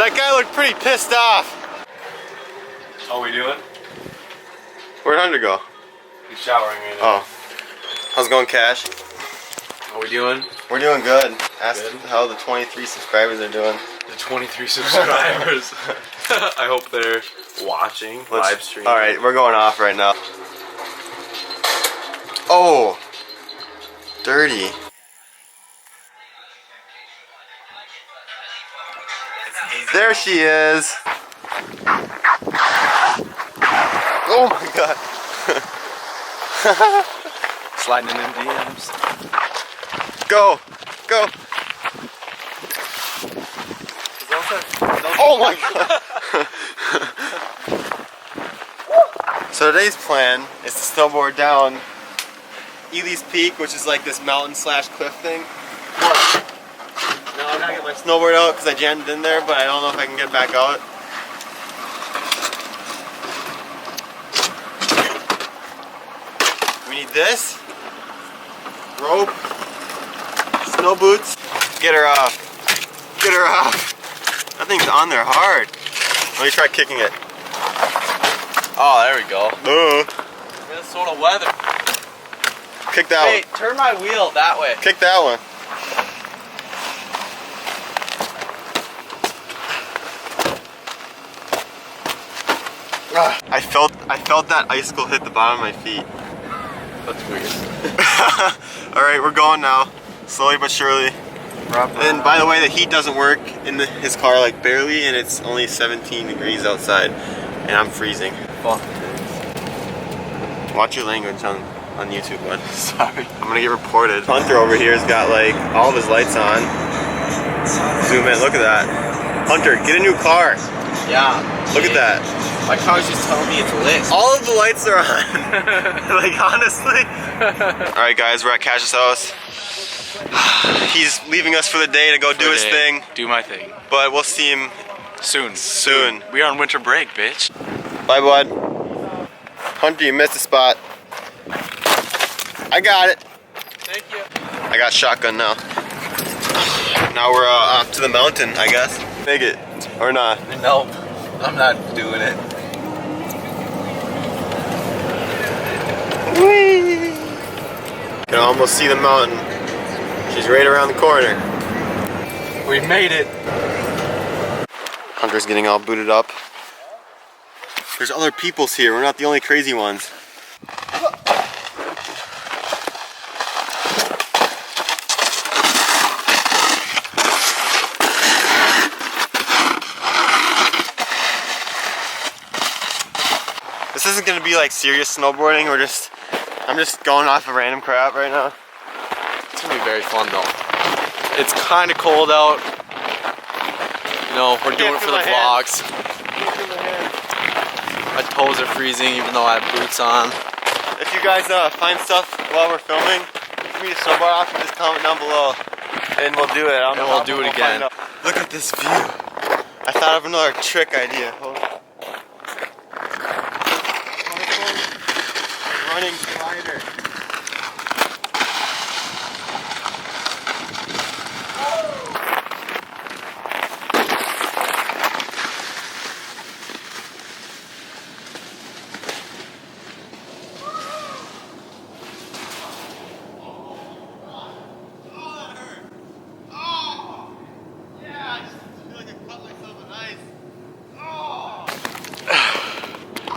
That guy looked pretty pissed off. How we doing? Where'd Hunter go? He's showering right now. Oh. How's it going, Cash? How we doing? We're doing good. Ask Good. how the 23 subscribers are doing. The 23 subscribers. I hope they're watching live stream. Alright, we're going off right now. Oh! Dirty. There she is! Oh my god! Sliding in them DMs. Go! Go! Oh my god! So today's plan is to snowboard down Ely's Peak, which is like this mountain slash cliff thing. Now I gotta get my snowboard out because I jammed it in there, but I don't know if I can get back out. We need this, rope, snow boots. Get her off. Get her off. That thing's on there hard. Let me try kicking it. Oh, there we go. Minnesota weather. Kick that Hey, turn my wheel that way. one. Kick that one. I felt that icicle hit the bottom of my feet. That's weird. Alright, we're going now. Slowly but surely. And by the way, the heat doesn't work in his car, like barely, and it's only 17 degrees outside, and I'm freezing. Fuck. Watch your language on YouTube, bud. Sorry. I'm gonna get reported. Hunter over here has got like all of his lights on. Zoom in, look at that. Hunter, get a new car. Yeah. Look at that. My car's just telling me it's lit. All of the lights are on. Like, honestly. Alright guys, we're at Cash's house. He's leaving us for the day to go do his thing. Do my thing. But we'll see him Soon. We are on winter break, bitch. Bye, bud. Hunter, you missed a spot. I got it. Thank you. I got shotgun now. Now we're off to the mountain, I guess. Make it. Or not. Nope. I'm not doing it. Whee! Can almost see the mountain. She's right around the corner. We made it. Hunter's getting all booted up. There's other peoples here. We're not the only crazy ones. This isn't gonna be like serious snowboarding. I'm just going off of random crap right now. It's gonna be very fun though. It's kind of cold out. You know, we're doing it for the vlogs. My toes are freezing even though I have boots on. If you guys find stuff while we're filming for me to snowboard off, you just comment down below and we'll do it. And we'll do it again. Look at this view. I thought of another trick idea. Hold on. Running slider.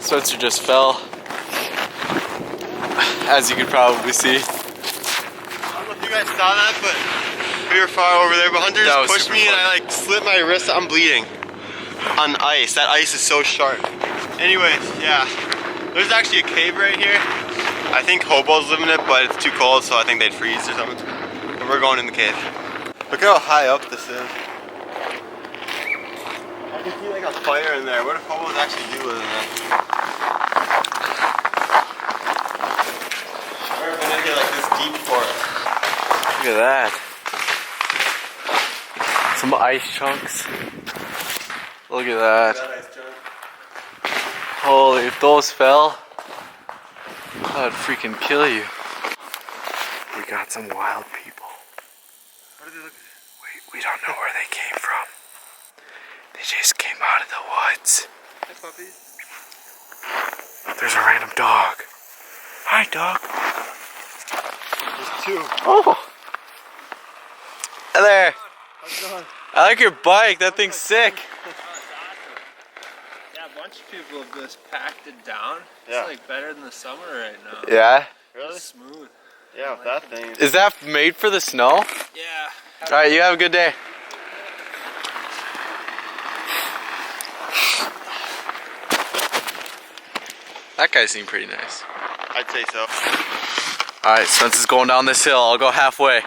Spencer just fell, as you could probably see. I don't know if you guys saw that, but we were far over there. But Hunter just pushed me and I like slipped my wrist. I'm bleeding on ice. That ice is so sharp. Anyways, yeah. There's actually a cave right here. I think hobos live in it, but it's too cold, so I think they'd freeze or something. But we're going in the cave. Look at how high up this is. I can see like a fire in there. What if hobos actually do live in there? Never been in here like this deep before. Look at that. Some ice chunks. Look at that. Holy, if those fell, that would freaking kill you. We got some wild people. What do they look like? We don't know where they came from. They just came out of the woods. Hi, puppies. There's a random dog. Hi, dog. There's two. Oh. Hi there. How's it going? I like your bike. That thing's sick. Yeah, a bunch of people have just packed it down. Yeah. It's like better than the summer right now. Yeah. Really? It's smooth. Yeah, with that thing. Is that made for the snow? Yeah. All right. You have a good day. That guy seemed pretty nice. I'd say so. All right, Spence is going down this hill. I'll go halfway.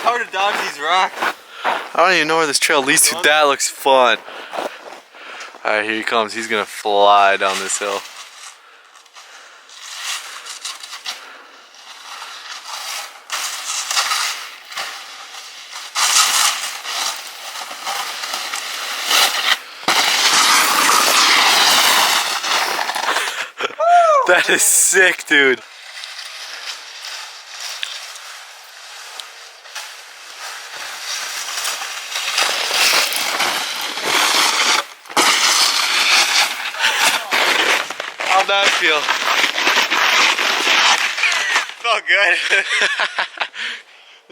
How to dodge these rocks? I don't even know where this trail leads to. That looks fun. Alright, here he comes. He's gonna fly down this hill. That is sick, dude. How'd that feel? Felt good.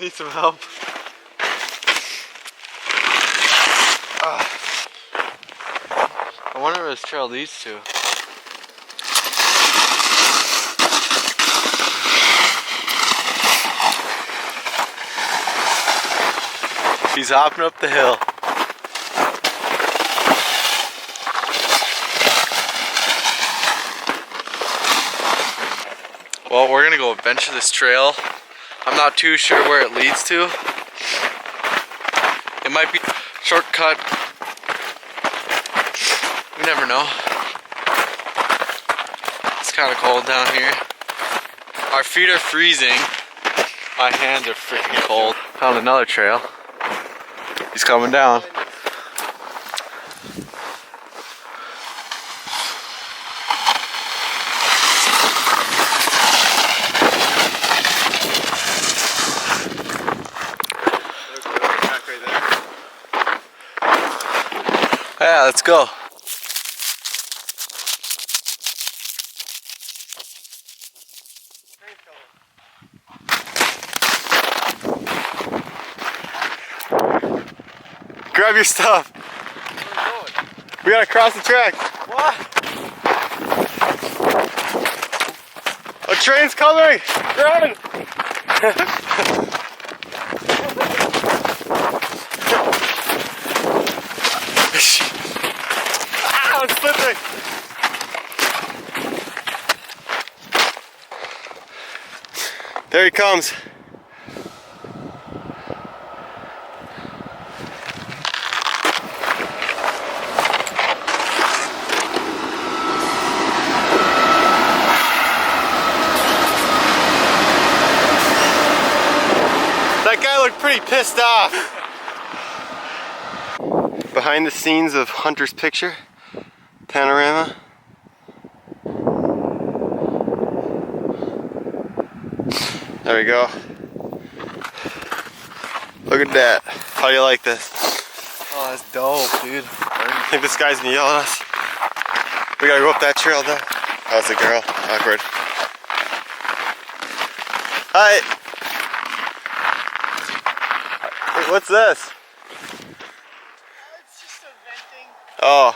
Need some help. I wonder where this trail leads to. He's hopping up the hill. Well, we're gonna go adventure this trail. I'm not too sure where it leads to. It might be a shortcut. We never know. It's kind of cold down here. Our feet are freezing. My hands are freaking cold. Found another trail. He's coming down. Yeah, let's go. Grab your stuff. We gotta cross the tracks. What? A train's coming. Run. I'm slipping. There he comes. That guy looked pretty pissed off. Behind the scenes of Hunter's Picture Panorama. There we go. Look at that. How do you like this? Oh, that's dope, dude. I think this guy's gonna yell at us. We gotta go up that trail though. Oh, it's a girl. Awkward. Hi. Wait, what's this? It's just a venting. Oh.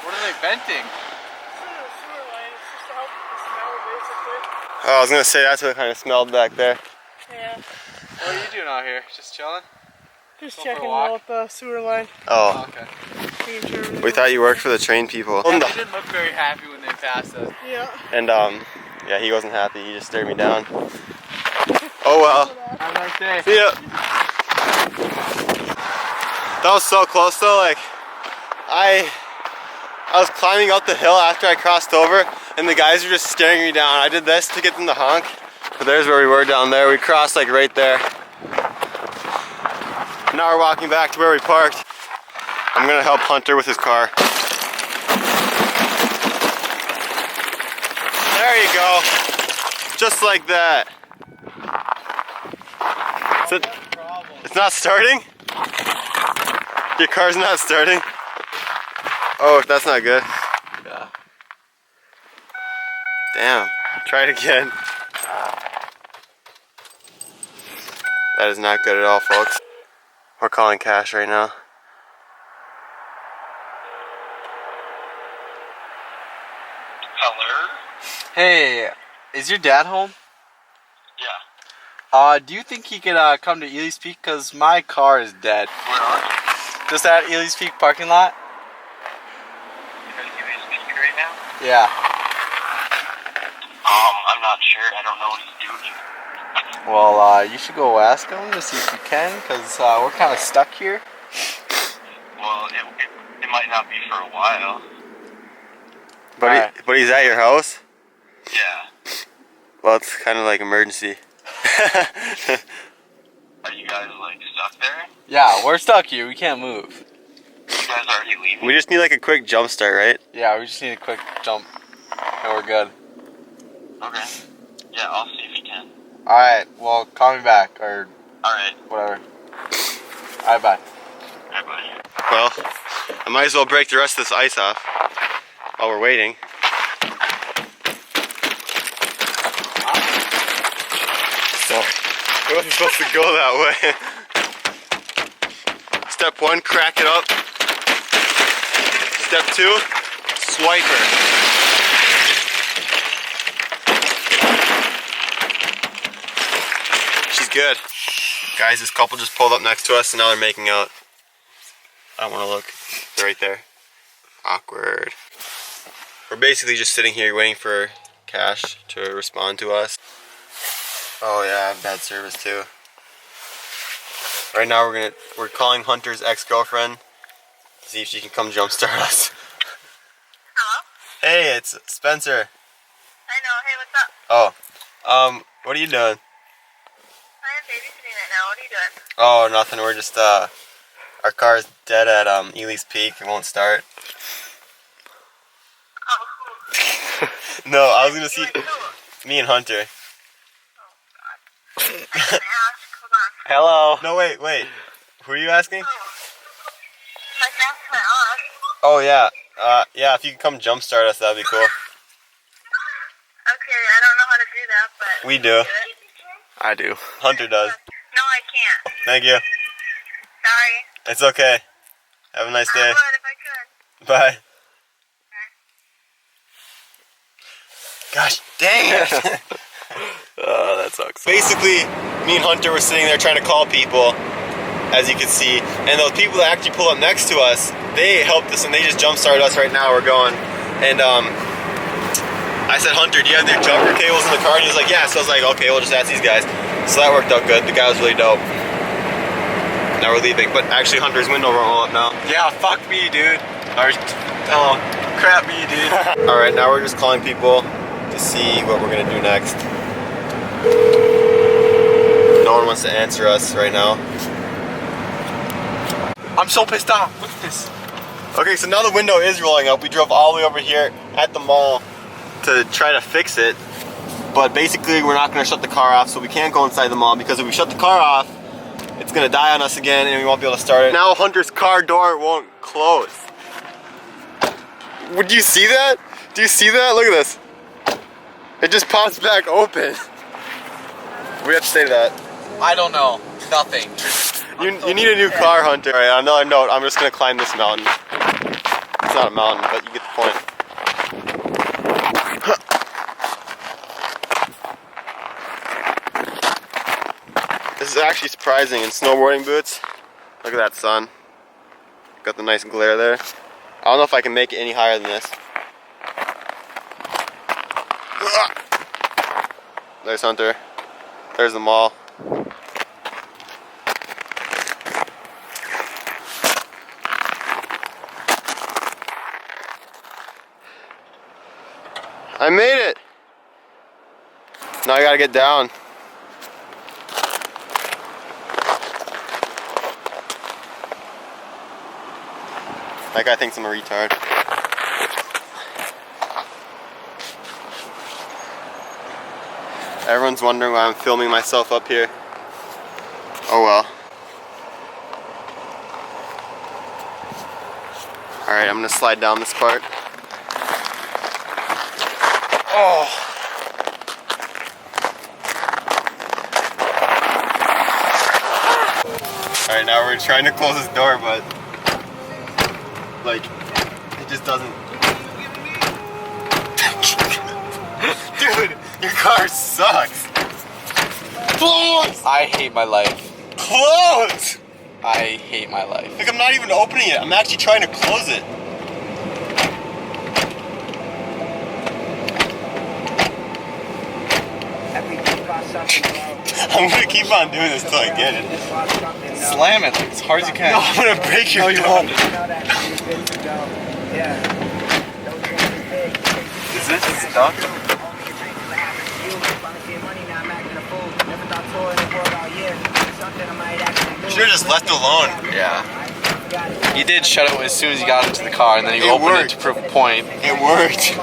What are they venting? It's in a sewer line. It's just to help with the smell, basically. Oh, I was gonna say that's what it kind of smelled back there. Yeah. What are you doing out here? Just chilling? Just Go for a checking walk? out the sewer line. Oh. Okay. Me and Sherman. We thought you worked for the train people. They didn't look very happy when they passed us. Yeah. And yeah, he wasn't happy. He just stared me down. Oh well. Have a nice day. See ya. That was so close though. Like I was climbing up the hill after I crossed over, and the guys were just staring me down. I did this to get them to honk. But there's where we were down there. We crossed like right there. Now we're walking back to where we parked. I'm gonna help Hunter with his car. There you go. Just like that. It's not starting? Your car's not starting? Oh, that's not good. Yeah. Damn. Try it again. That is not good at all, folks. We're calling Cash right now. Hello? Hey, is your dad home? Yeah. Do you think he could come to Ely's Peak? Cause my car is dead. Where are you? Just at Ely's Peak parking lot? You're gonna give me a speak right now? Yeah. I'm not sure. I don't know what he's doing. Well, you should go ask him to see if you can, cause we're kind of stuck here. Well, it might not be for a while. But, Alright. but he's at your house? Yeah. Well, it's kind of like emergency. Are you guys, like, stuck there? Yeah, we're stuck here. We can't move. You guys already leaving? We just need like a quick jump start, right? Yeah, we just need a quick jump, and we're good. Okay. Yeah, I'll see if he can. All right. Well, call me back or Alright. whatever. All right, bye. Bye bye. Well, I might as well break the rest of this ice off while we're waiting. Sorry. It wasn't supposed to go that way. Step 1, crack it up. Step 2, swipe her. She's good. Guys, this couple just pulled up next to us and now they're making out. I don't want to look. They're right there. Awkward. We're basically just sitting here waiting for Cash to respond to us. Oh yeah, I have bad service too. Right now we're calling Hunter's ex-girlfriend to see if she can come jumpstart us. Hello? Hey, it's Spencer. I know. Hey, what's up? Oh, what are you doing? I'm babysitting right now. What are you doing? Oh, nothing. We're just our car is dead at Ely's Peak. It won't start. Oh, cool. No, I was gonna see You and who? me and Hunter. Oh, God. I was gonna ask. Hold on. Hello. No, wait. Who are you asking? Oh. I can ask my aunt. Oh yeah. Yeah. If you could come jumpstart us, that'd be cool. Okay, I don't know how to do that, but... We do. it. I do. Hunter does. No, I can't. Thank you. Sorry. It's okay. Have a nice I day. would if I could. Bye. Gosh dang it. Oh, that sucks. Basically, me and Hunter were sitting there trying to call people, as you can see, and those people that actually pulled up next to us, they helped us and they just jump started us right now. We're going. And I said, Hunter, do you have their jumper cables in the car? And he was like, yeah. So I was like, okay, we'll just ask these guys. So that worked out good. The guy was really dope. Now we're leaving, but actually Hunter's window won't roll up now. Yeah, fuck me, dude. Or, oh, crap me, dude. All right, now we're just calling people to see what we're gonna do next. No one wants to answer us right now. I'm so pissed off. Look at this. Okay, so now the window is rolling up. We drove all the way over here at the mall to try to fix it. But basically, we're not gonna shut the car off, so we can't go inside the mall because if we shut the car off, it's gonna die on us again and we won't be able to start it. Now Hunter's car door won't close. Would you see that? Do you see that? Look at this. It just pops back open. We have to say that. I don't know. Nothing. You need a new car, Hunter. Alright, on another note, I'm just gonna climb this mountain. It's not a mountain, but you get the point. This is actually surprising in snowboarding boots. Look at that sun. Got the nice glare there. I don't know if I can make it any higher than this. There's Hunter. There's the mall. I made it! Now I gotta get down. That guy thinks I'm a retard. Everyone's wondering why I'm filming myself up here. Oh well. Alright, I'm gonna slide down this part. Oh! Alright, now we're trying to close this door, but like, it just doesn't. Dude, your car sucks. Close! I hate my life. Close! I hate my life. Like, I'm not even opening it. I'm actually trying to close it. I'm gonna keep on doing this till I get it. Slam it as hard as you can. No, I'm gonna break your car. Is this stuck? Should've just left it alone. Yeah. He did shut it as soon as he got into the car, and then he opened it to prove a point. It worked.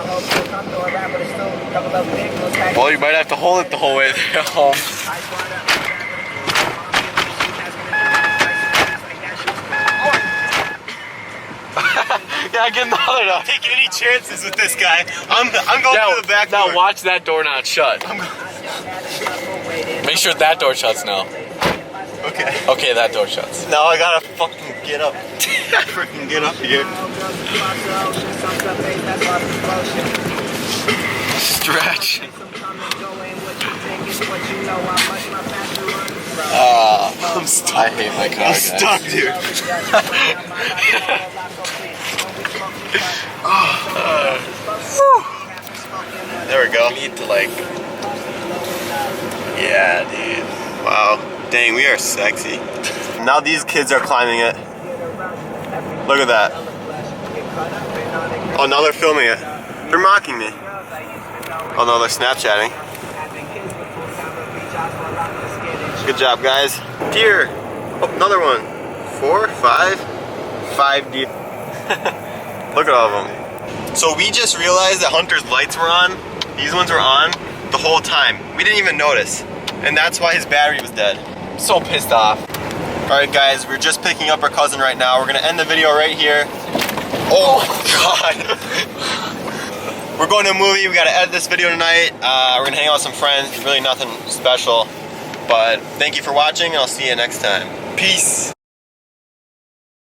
Well, you might have to hold it the whole way home. Yeah, get another I'm not taking any chances with this guy. I'm going through the back door. Now watch that door not shut. Make sure that door shuts now. Okay. Okay, that door shuts. Now I gotta fucking get up. Freaking get up here. Stretch. I'm stuck. I hate my car. I'm stuck, dude. There we go. We need to like. Yeah, dude. Wow. Dang, we are sexy. Now these kids are climbing it. Look at that. Oh, now they're filming it. They're mocking me. Oh no, they're Snapchatting. Good job, guys. Deer. Oh, another one. 4, 5, 5 deer. Look at all of them. So we just realized that Hunter's lights were on. These ones were on the whole time. We didn't even notice. And that's why his battery was dead. I'm so pissed off. Alright guys, we're just picking up our cousin right now. We're gonna end the video right here. Oh god. We're going to a movie. We gotta edit this video tonight. We're gonna hang out with some friends. Really nothing special. But thank you for watching and I'll see you next time. Peace.